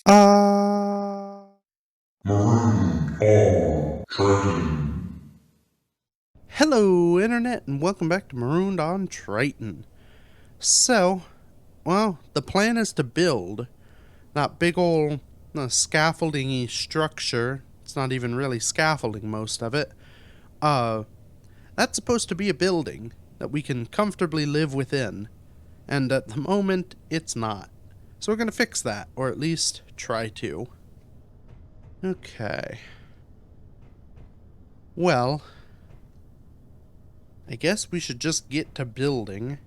Marooned on Triton. Hello, Internet, and welcome back to Marooned on Triton. So, well, the plan is to build that big ol' scaffolding-y structure. It's not even really scaffolding, most of it. Uh, that's supposed to be a building that we can comfortably live within, and at the moment, it's not. So we're gonna fix that, or at least try to. Okay. Well, I guess we should just get to building.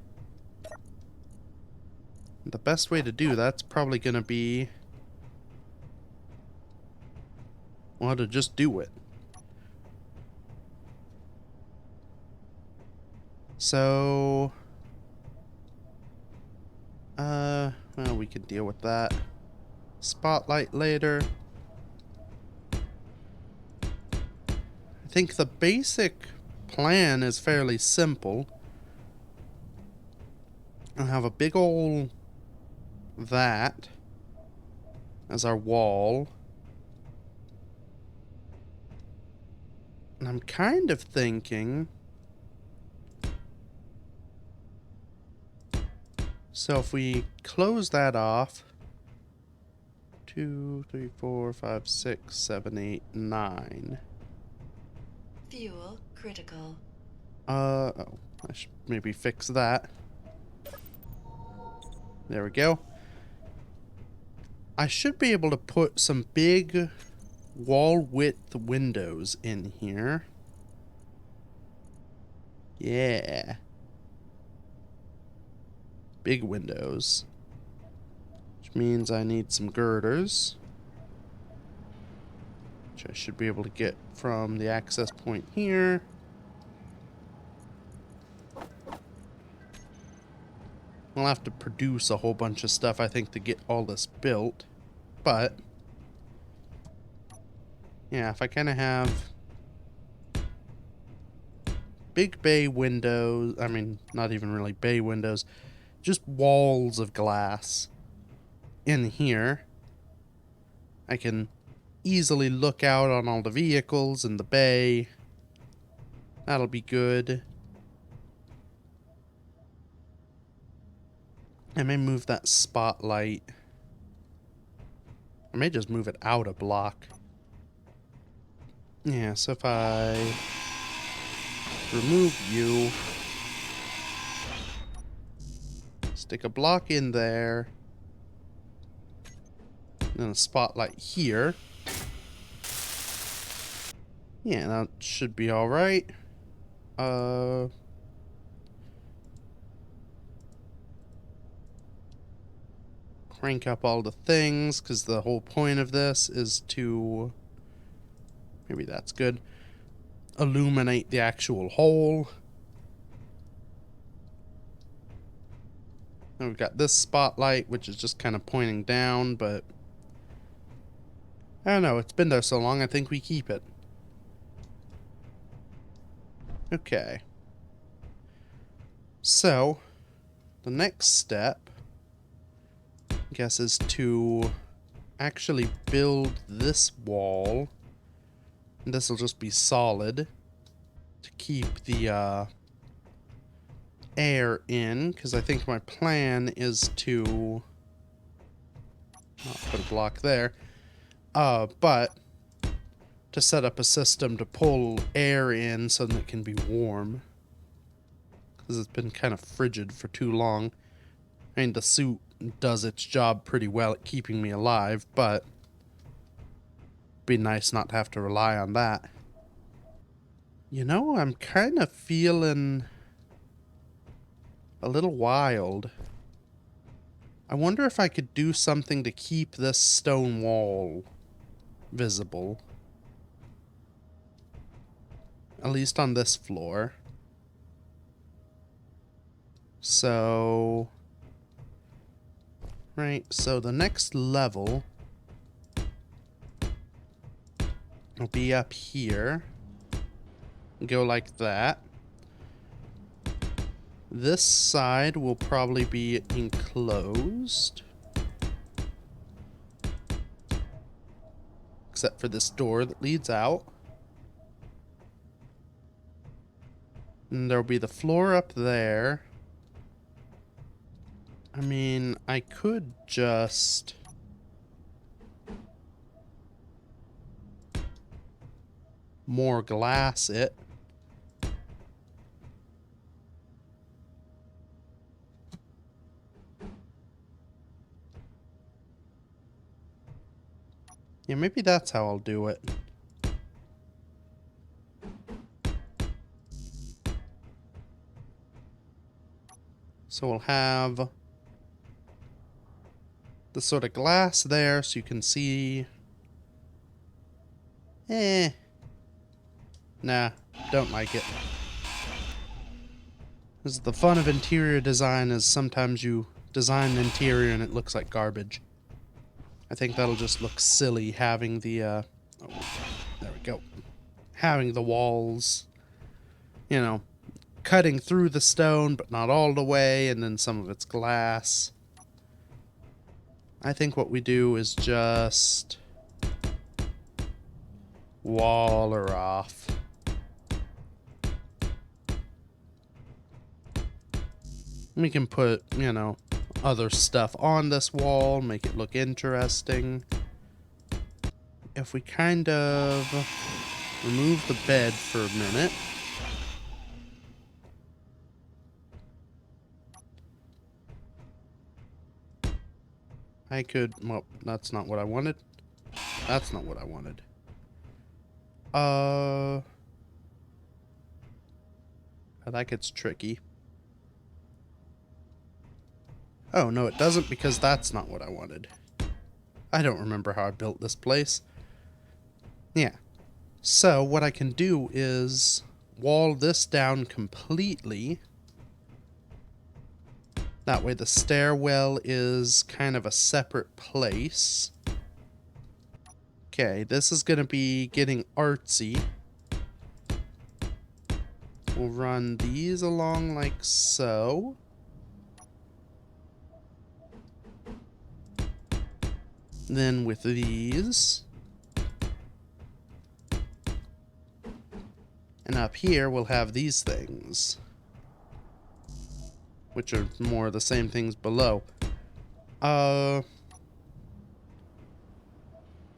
The best way to do that's probably going to be, well, to just do it. So, well, we can deal with that. Spotlight later. I think the basic plan is fairly simple. I'll have a big ol' that as our wall. And I'm kind of thinking, so if we close that off, 2, 3, 4, 5, 6, 7, 8, 9. Fuel critical. Oh, I should maybe fix that. There we go. I should be able to put some big wall width windows in here. Yeah. Big windows. Which means I need some girders. Which I should be able to get from the access point here. We'll have to produce a whole bunch of stuff, I think, to get all this built. But yeah, if I kind of have big bay windows, I mean, not even really bay windows, just walls of glass in here, I can easily look out on all the vehicles in the bay. That'll be good. I may move that spotlight. I may just move it out a block. Yeah, so if I remove you, stick a block in there, and then a spotlight here. Yeah, that should be alright. Crank up all the things, because the whole point of this is to, maybe that's good, illuminate the actual hole. And we've got this spotlight, which is just kind of pointing down, but I don't know, it's been there so long, I think we keep it. Okay. So, the next step, I guess, is to actually build this wall. And this will just be solid to keep the air in, because I think my plan is to, I'll put a block there, but to set up a system to pull air in so that it can be warm, because it's been kind of frigid for too long. I mean, the suit does its job pretty well at keeping me alive, but it'd be nice not to have to rely on that. You know, I'm kind of feeling a little wild. I wonder if I could do something to keep this stone wall visible. At least on this floor. So, right, so the next level will be up here. Go like that. This side will probably be enclosed. except for this door that leads out. And there'll be the floor up there. I mean, I could just... more glass it. Yeah, maybe that's how I'll do it. So we'll have the sort of glass there so you can see. Nah, don't like it. This is the fun of interior design, is sometimes you design an interior and it looks like garbage. I think that'll just look silly having the, oh, there we go. Having the walls, you know, cutting through the stone, but not all the way, and then some of it's glass. I think what we do is just wall her off. We can put, you know, other stuff on this wall, make it look interesting. If we kind of remove the bed for a minute. I could, well, that's not what I wanted. That's not what I wanted. That gets tricky. Oh, no, it doesn't, because that's not what I wanted. I don't remember how I built this place. Yeah. So, what I can do is wall this down completely. That way the stairwell is kind of a separate place. Okay, this is going to be getting artsy. We'll run these along like so. Then with these. And up here we'll have these things, which are more the same things below. Yeah,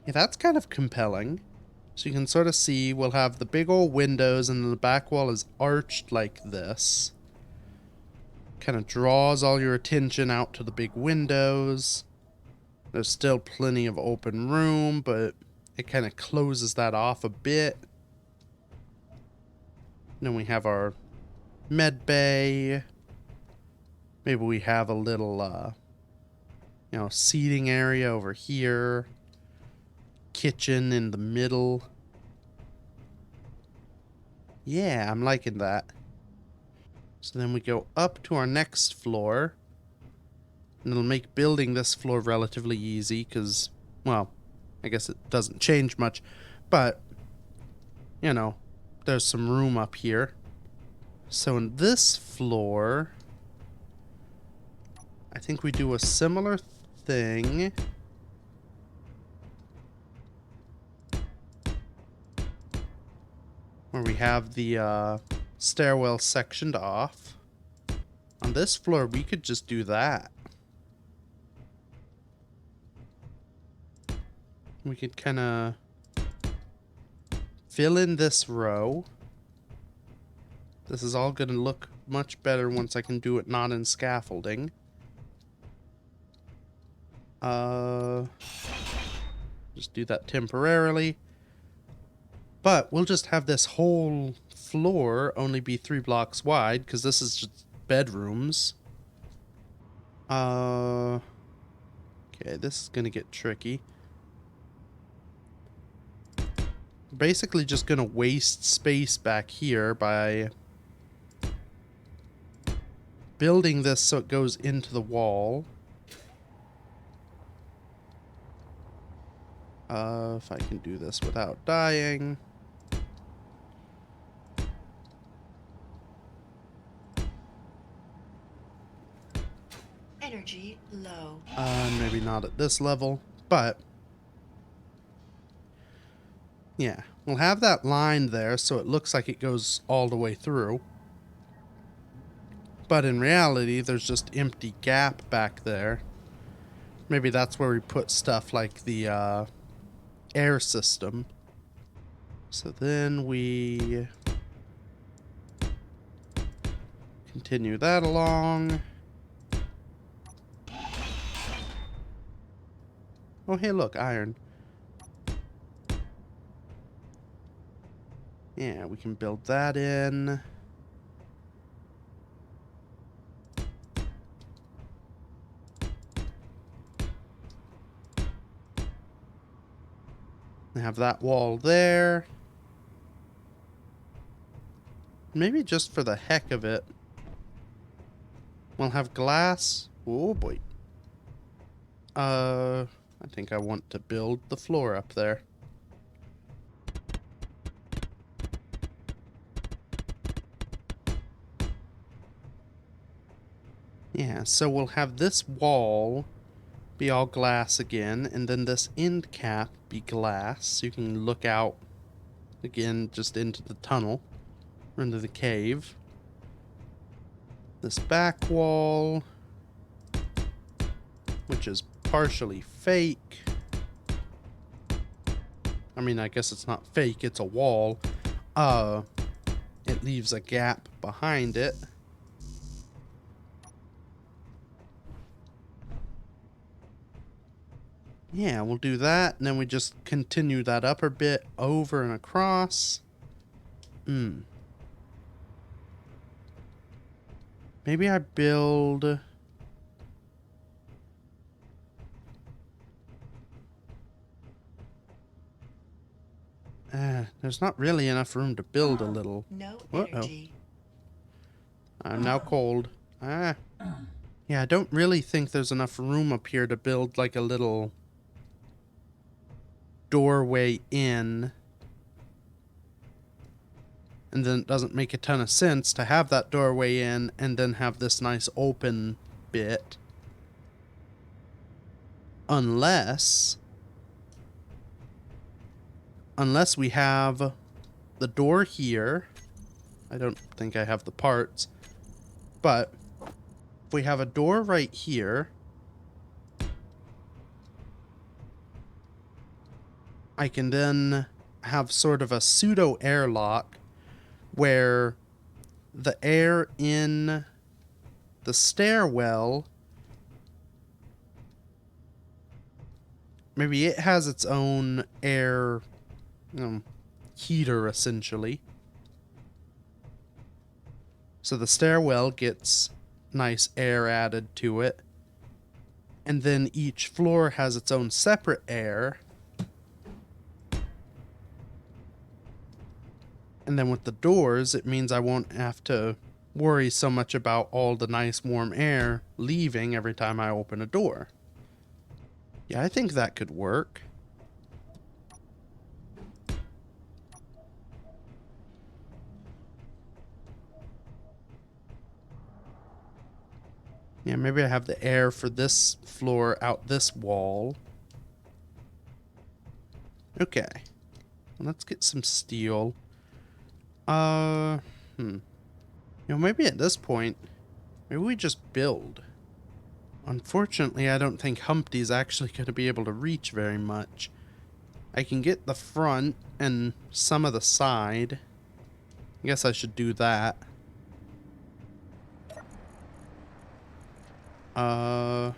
that's kind of compelling. So you can sort of see we'll have the big old windows and then the back wall is arched like this. Kind of draws all your attention out to the big windows. There's still plenty of open room, but it kind of closes that off a bit. Then we have our med bay. Maybe we have a little, you know, seating area over here. Kitchen in the middle. Yeah, I'm liking that. So then we go up to our next floor. And it'll make building this floor relatively easy because, well, I guess it doesn't change much. But, you know, there's some room up here. So in this floor, I think we do a similar thing. Where we have the stairwell sectioned off. On this floor, we could just do that. We could kind of fill in this row. This is all going to look much better once I can do it not in scaffolding. Just do that temporarily. But we'll just have this whole floor only be 3 blocks wide, because this is just bedrooms. Okay, this is going to get tricky. Basically just going to waste space back here by building this so it goes into the wall. If I can do this without dying. Energy low. Maybe not at this level, but Yeah, we'll have that line there so it looks like it goes all the way through. But in reality, there's just empty gap back there. Maybe that's where we put stuff like the air system. So then we continue that along. Oh, hey, look, iron. Yeah, we can build that in. We have that wall there. Maybe just for the heck of it, we'll have glass. Oh boy. I think I want to build the floor up there. Yeah, so we'll have this wall be all glass again, and then this end cap be glass, so you can look out again just into the tunnel, or into the cave. This back wall, which is partially fake. I mean, I guess it's not fake, it's a wall. It leaves a gap behind it. Yeah, we'll do that, and then we just continue that upper bit over and across. Maybe I build... there's not really enough room to build a little. No Uh-oh. energy. I'm now cold. Yeah, I don't really think there's enough room up here to build like a little doorway in. And then it doesn't make a ton of sense to have that doorway in and then have this nice open bit. Unless we have the door here. I don't think I have the parts. But if we have a door right here, I can then have sort of a pseudo airlock where the air in the stairwell, maybe it has its own air heater essentially. So the stairwell gets nice air added to it. And then each floor has its own separate air. And then with the doors, it means I won't have to worry so much about all the nice warm air leaving every time I open a door. Yeah, I think that could work. Yeah, maybe I have the air for this floor out this wall. Okay. Let's get some steel. You know, maybe at this point, maybe we just build. Unfortunately, I don't think Humpty's actually going to be able to reach very much. I can get the front and some of the side. I guess I should do that. I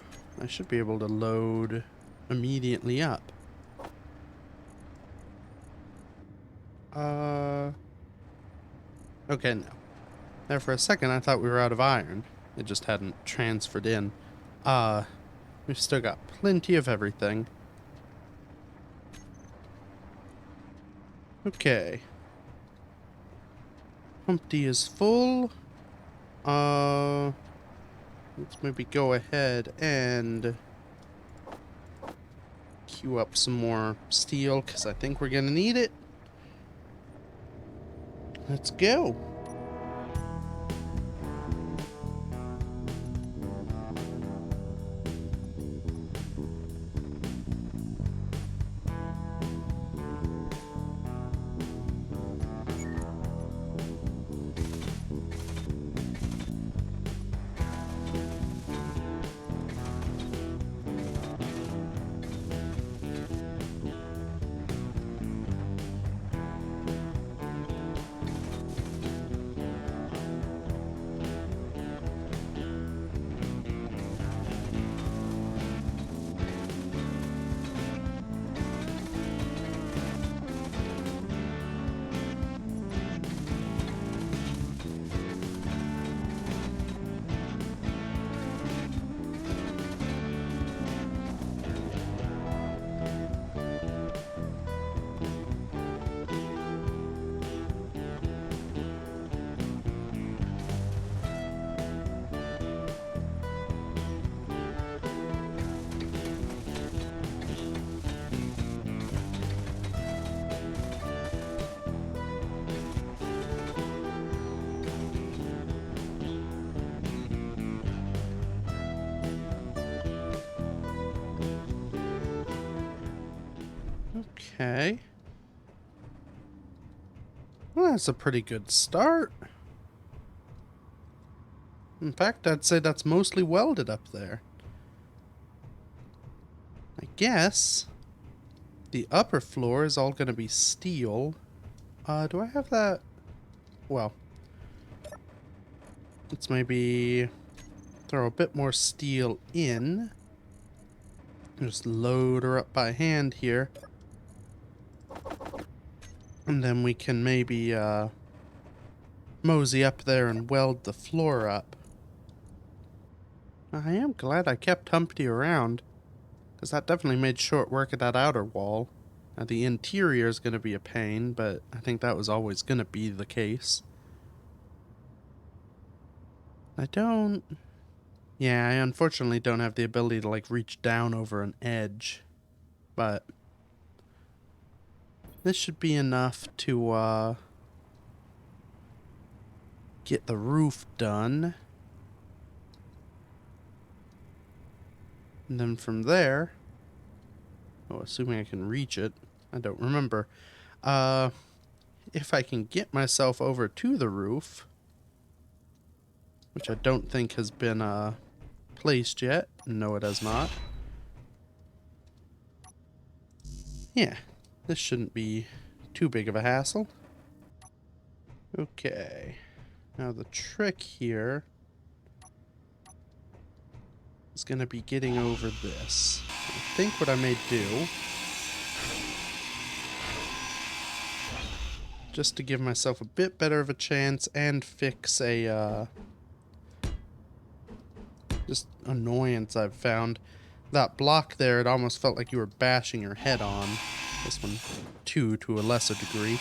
should be able to load immediately up. Okay, no. There for a second I thought we were out of iron. It just hadn't transferred in. We've still got plenty of everything. Okay. Humpty is full. Let's maybe go ahead and queue up some more steel, because I think we're gonna need it. Let's go. Okay. Well, that's a pretty good start. In fact, I'd say that's mostly welded up there. I guess the upper floor is all going to be steel. Do I have that? Well, let's maybe throw a bit more steel in. Just load her up by hand here. And then we can maybe mosey up there and weld the floor up. I am glad I kept Humpty around, because that definitely made short work of that outer wall. Now, the interior is going to be a pain, but I think that was always going to be the case. Yeah, I unfortunately don't have the ability to, like, reach down over an edge. But this should be enough to, get the roof done. And then from there, assuming I can reach it, I don't remember. If I can get myself over to the roof, which I don't think has been placed yet. No, it has not. Yeah, this shouldn't be too big of a hassle. Okay, now the trick here is going to be getting over this. I think what I may do, just to give myself a bit better of a chance and fix a just annoyance I've found. That block there, it almost felt like you were bashing your head on. This one too, to a lesser degree.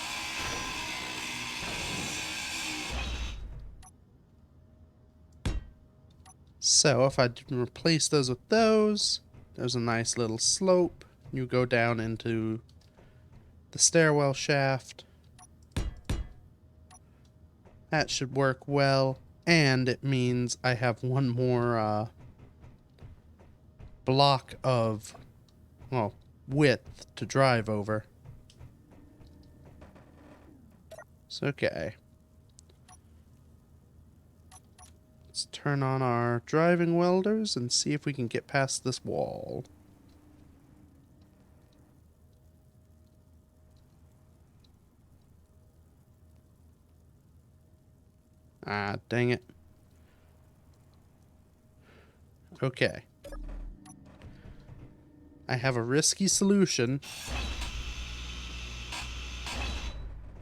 So if I replace those with those, there's a nice little slope. You go down into the stairwell shaft. That should work well, and it means I have one more block of, well, width to drive over. So, okay. Let's turn on our driving welders and see if we can get past this wall. Ah, dang it. Okay. I have a risky solution.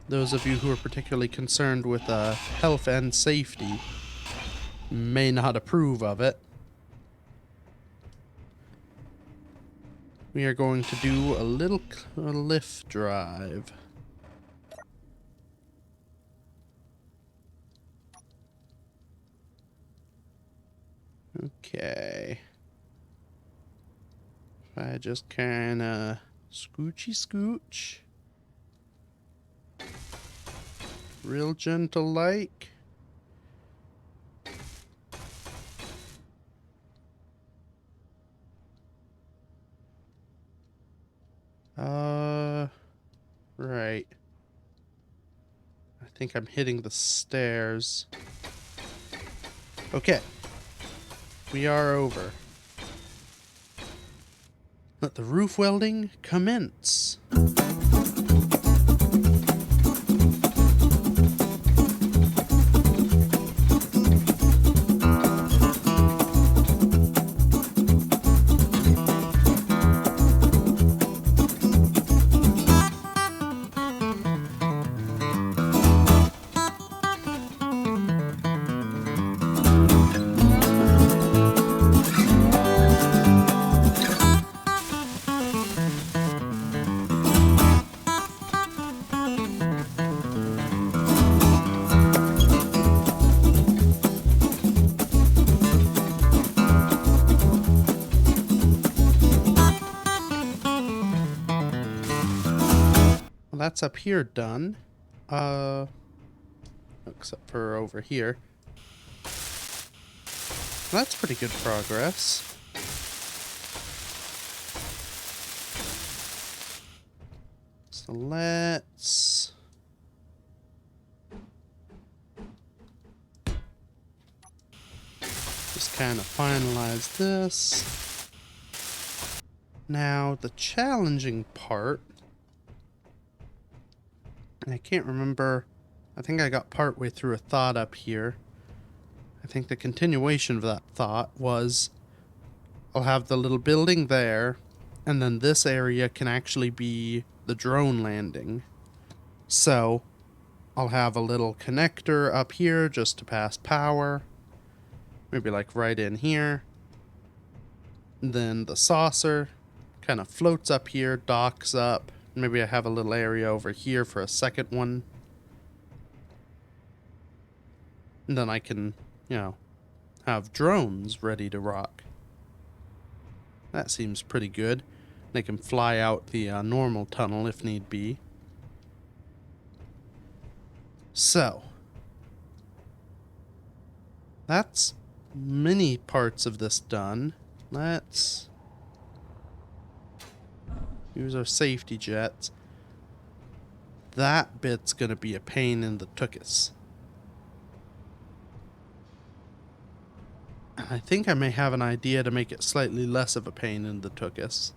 Those of you who are particularly concerned with health and safety may not approve of it. We are going to do a little cliff drive. Okay. If I just kinda scoochy scooch. Real gentle like. Right. I think I'm hitting the stairs. Okay. We are over. Let the roof welding commence. That's up here done. Except for over here. That's pretty good progress. So let's... just kind of finalize this. Now, the challenging part... I can't remember... I think I got partway through a thought up here. I think the continuation of that thought was... I'll have the little building there, and then this area can actually be the drone landing. So, I'll have a little connector up here just to pass power. Maybe like right in here. And then the saucer kind of floats up here, docks up. Maybe I have a little area over here for a second one. And then I can, you know, have drones ready to rock. That seems pretty good. They can fly out the normal tunnel if need be. So, that's many parts of this done. Let's use our safety jets. That bit's gonna be a pain in the tuchus. I think I may have an idea to make it slightly less of a pain in the tuchus.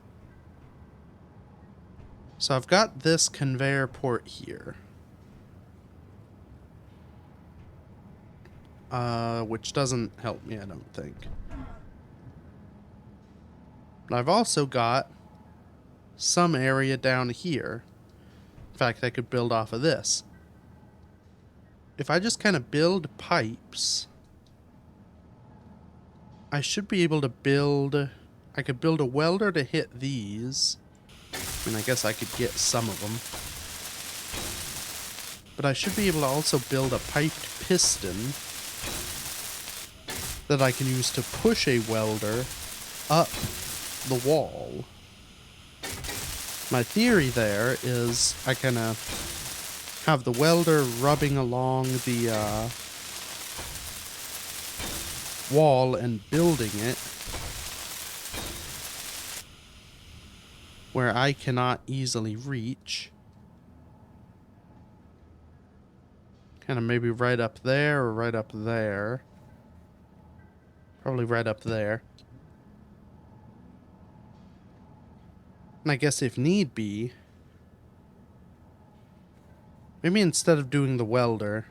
So I've got this conveyor port here. Which doesn't help me, I don't think. But I've also got some area down here. In fact, I could build off of this. If I just kind of build pipes, I should be able to build... I could build a welder to hit these. I mean, I guess I could get some of them. But I should be able to also build a piped piston that I can use to push a welder up the wall. My theory there is I kind of have the welder rubbing along the wall and building it where I cannot easily reach. Kind of maybe right up there or right up there. Probably right up there. And I guess if need be, maybe instead of doing the welder,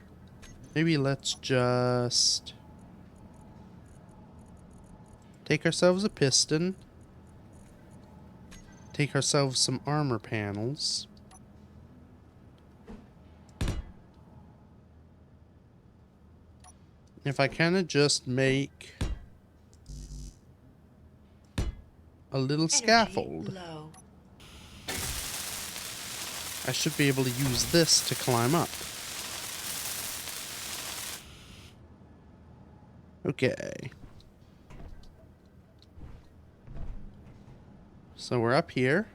maybe let's just take ourselves a piston, take ourselves some armor panels, if I kind of just make a little scaffold, Low. I should be able to use this to climb up. Okay. So we're up here.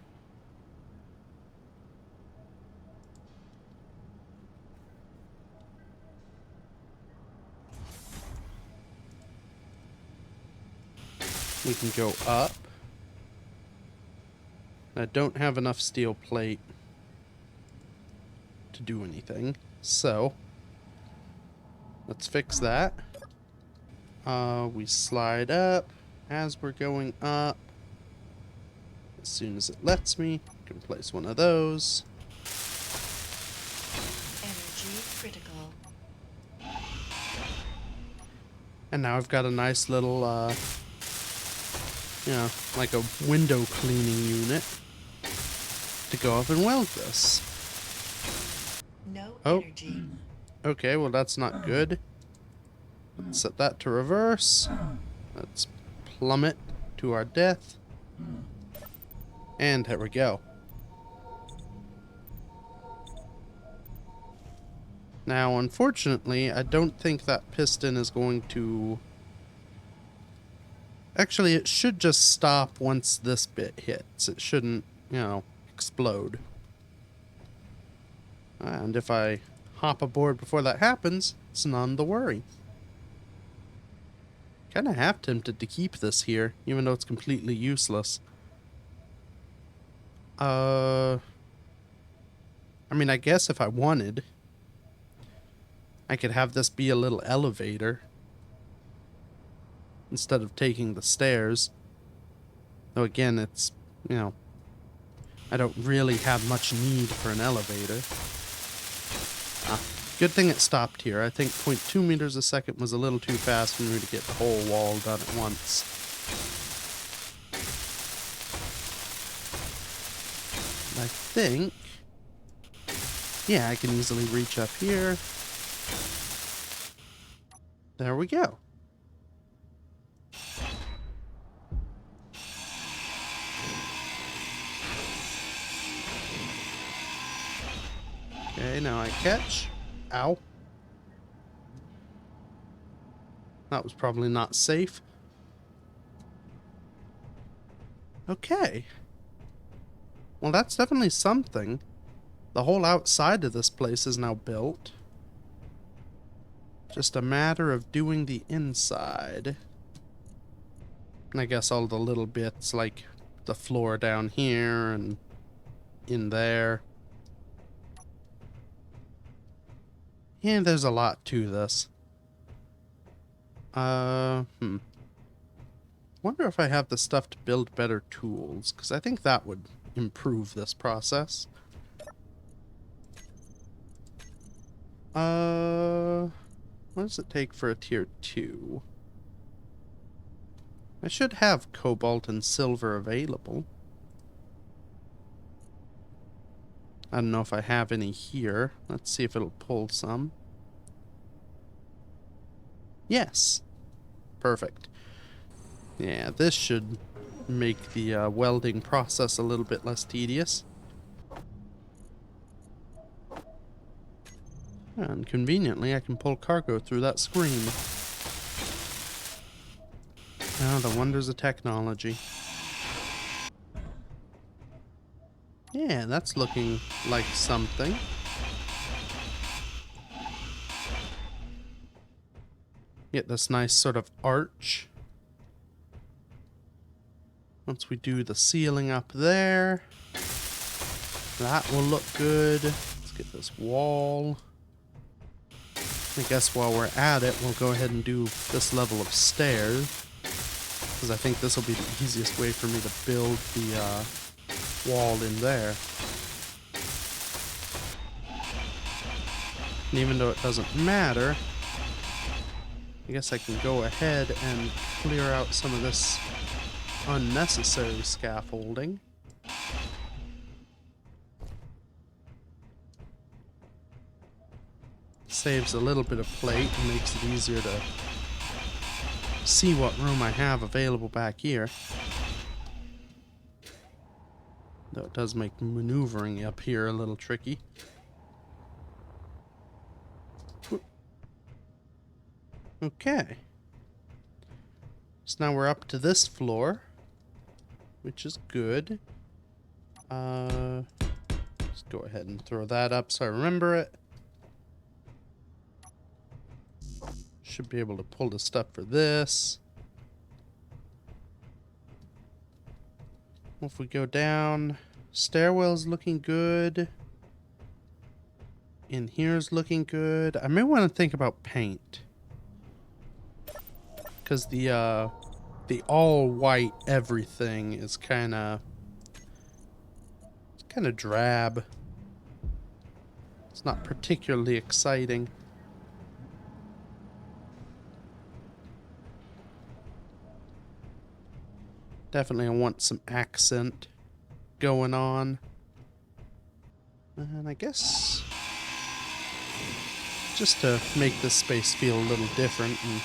We can go up. I don't have enough steel plate to do anything, so let's fix that. We slide up as we're going up. As soon as it lets me, I can place one of those. Energy critical. And now I've got a nice little, you know, like a window cleaning unit to go up and weld this. No Oh. energy. Okay, well that's not good. Let's set that to reverse. Let's plummet to our death. And there we go. Now, unfortunately, I don't think that piston is going to... Actually, it should just stop once this bit hits. It shouldn't, you know, explode. And if I hop aboard before that happens, it's none the worry. Kinda half tempted to keep this here, even though it's completely useless. I mean, I guess if I wanted, I could have this be a little elevator instead of taking the stairs. Though again, it's, you know, I don't really have much need for an elevator. Good thing it stopped here. I think 0.2 meters a second was a little too fast for me to get the whole wall done at once. I think, yeah, I can easily reach up here. There we go. Okay, now I catch. Ow. That was probably not safe. Okay. Well, that's definitely something. The whole outside of this place is now built. Just a matter of doing the inside. And I guess all the little bits, like the floor down here and in there. Yeah, there's a lot to this. Wonder if I have the stuff to build better tools, because I think that would improve this process. What does it take for a tier 2? I should have cobalt and silver available. I don't know if I have any here. Let's see if it'll pull some. Yes. Perfect. Yeah, this should make the welding process a little bit less tedious. And conveniently, I can pull cargo through that screen. Ah, the wonders of technology. Yeah, that's looking like something. Get this nice sort of arch. Once we do the ceiling up there, that will look good. Let's get this wall. I guess while we're at it, we'll go ahead and do this level of stairs, because I think this will be the easiest way for me to build the wall in there. And even though it doesn't matter, I guess I can go ahead and clear out some of this unnecessary scaffolding. Saves a little bit of plate and makes it easier to see what room I have available back here. Though it does make maneuvering up here a little tricky. Okay. So now we're up to this floor, which is good. Let's go ahead and throw that up so I remember it. Should be able to pull the stuff for this. If we go down, stairwell's looking good. In here's looking good. I may want to think about paint, because the all white everything is kind of drab. It's not particularly exciting. Definitely I want some accent going on. And I guess just to make this space feel a little different and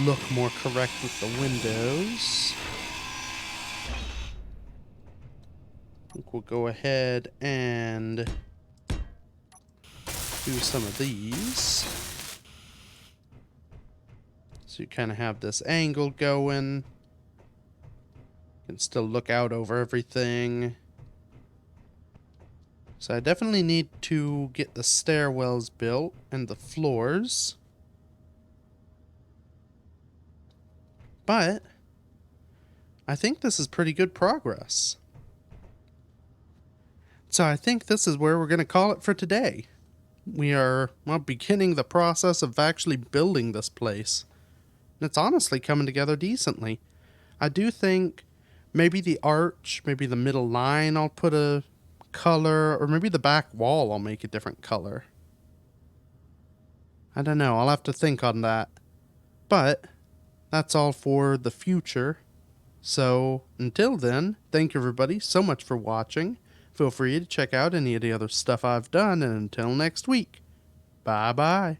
look more correct with the windows, I think we'll go ahead and do some of these. So you kind of have this angle going. Can still look out over everything. So I definitely need to get the stairwells built and the floors. But I think this is pretty good progress. So I think this is where we're going to call it for today. We are, well, beginning the process of actually building this place. And it's honestly coming together decently. I do think maybe the arch, maybe the middle line I'll put a color, or maybe the back wall I'll make a different color. I don't know, I'll have to think on that. But that's all for the future. So until then, thank you everybody so much for watching. Feel free to check out any of the other stuff I've done, and until next week, bye bye.